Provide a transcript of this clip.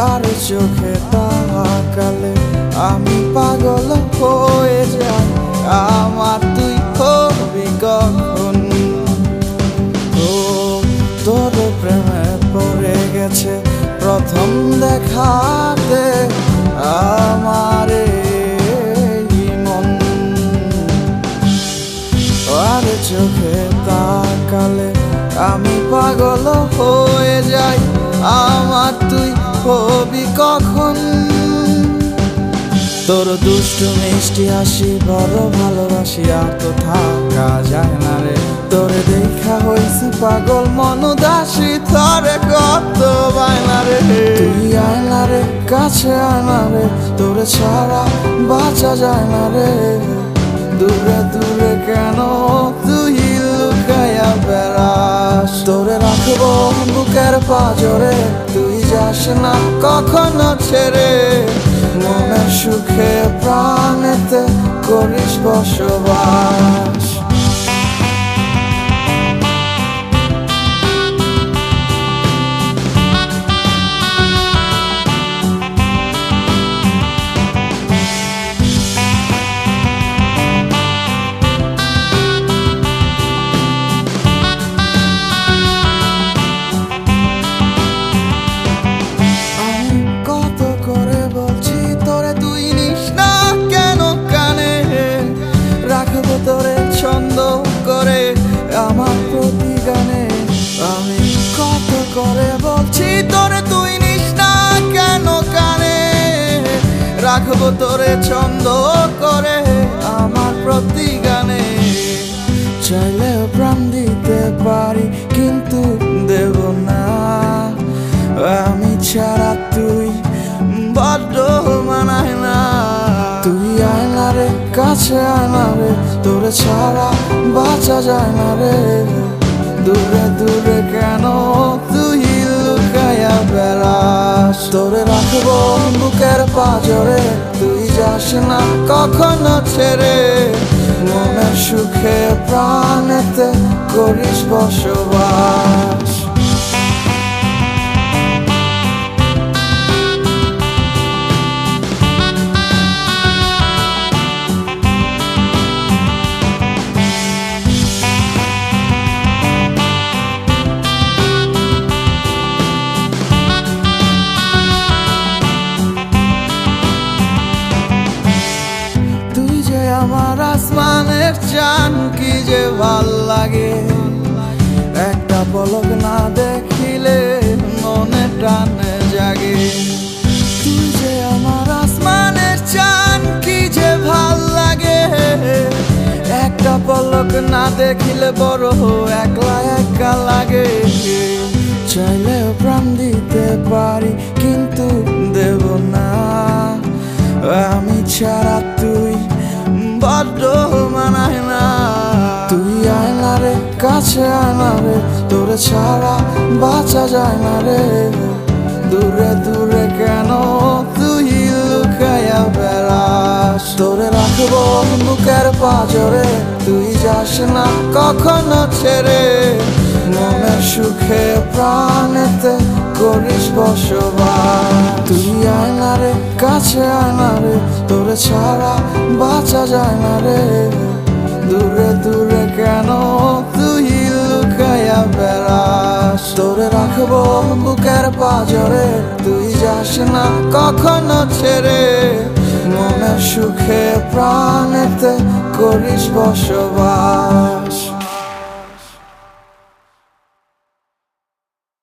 আর চোখে তাকালে আমি পাগল হয়ে যাই। আমার তুই হবি কখন? তোর প্রেমে পড়ে গেছে প্রথম দেখাতে আমার মন। আর চোখে তাকালে আমি পাগল হয়ে যাই। আমার তুই হবি কখন? তোর দুষ্টু মিষ্টি হাসি বড় ভালোবাসি, আর তো থাকা যায় না রে। তোরে দেখা হইছি পাগল মন উদাসী, তোরে কত বায়না রে। তুই আয়না রে, কাছে আয়না রে, তোরে ছাড়া বাঁচা যায় না রে। দূরে দূরে কেন তুই লুকায়া বেড়াস? তোরে রাখবো বুকের পাঁজরে, তুই যাস না কখনো ছেড়ে। মনের সুখে প্রাণেতে করিস বসবাস। তোরে ছন্দ করে আমার প্রতি গানে, আমি কত করে বলছি তোরে তুই নিস না কেন কানে। রাখবো তোরে ছন্দ করে আমার প্রতি গানে। চাইলেও প্রাণ দিতে পারি কিন্তু দেব না, আমি ছাড়া তুই বড্ড মানায় না। তুই আয়না রে, কাছে আয়না রে, তোরে ছাড়া বাঁচা যায় না রে। দূরে দূরে কেন তুই লুকায়া বেড়াস? তোরে রাখবো বুকের পাঁজরে, তুই যাস না কখনো ছেড়ে। মনের সুখে প্রাণেতে করিস বসবাস। আমার আসমানের চাঁদ কি যে ভাল লাগে, একটা পলক না দেখিলে মনে টানে জাগে। তুই যে আমার আসমানের চাঁদ কি যে ভাল লাগে, একটা পলক না দেখিলে বড় একলা একা লাগে। চাইলেও প্রাণ দিতে পারি কিন্তু দেব না, আমি ছাড়া তুই বড্ড মানায় না। তুই আয়না রে, কাছে আয়না রে, তোরে ছাড়া বাঁচা যায় না রে। দূরে দূরে কেন তুই লুকায়া বেড়াস? তোরে রাখবো বুকের পাঁজরে, তুই যাস না কখনো ছেড়ে। মনের সুখে প্রাণেতে করিস বসবাস। তুই আয়না রে, কাছে আয়না রে, তোরে ছাড়া বাঁচা যায় না রে। দূরে দূরে কেন তুই লুকায়া বেড়াস? তোরে রাখবো বুকের পাঁজরে, তুই যাস না কখনো ছেড়ে। মনের সুখে প্রাণেতে করিস বসবাস।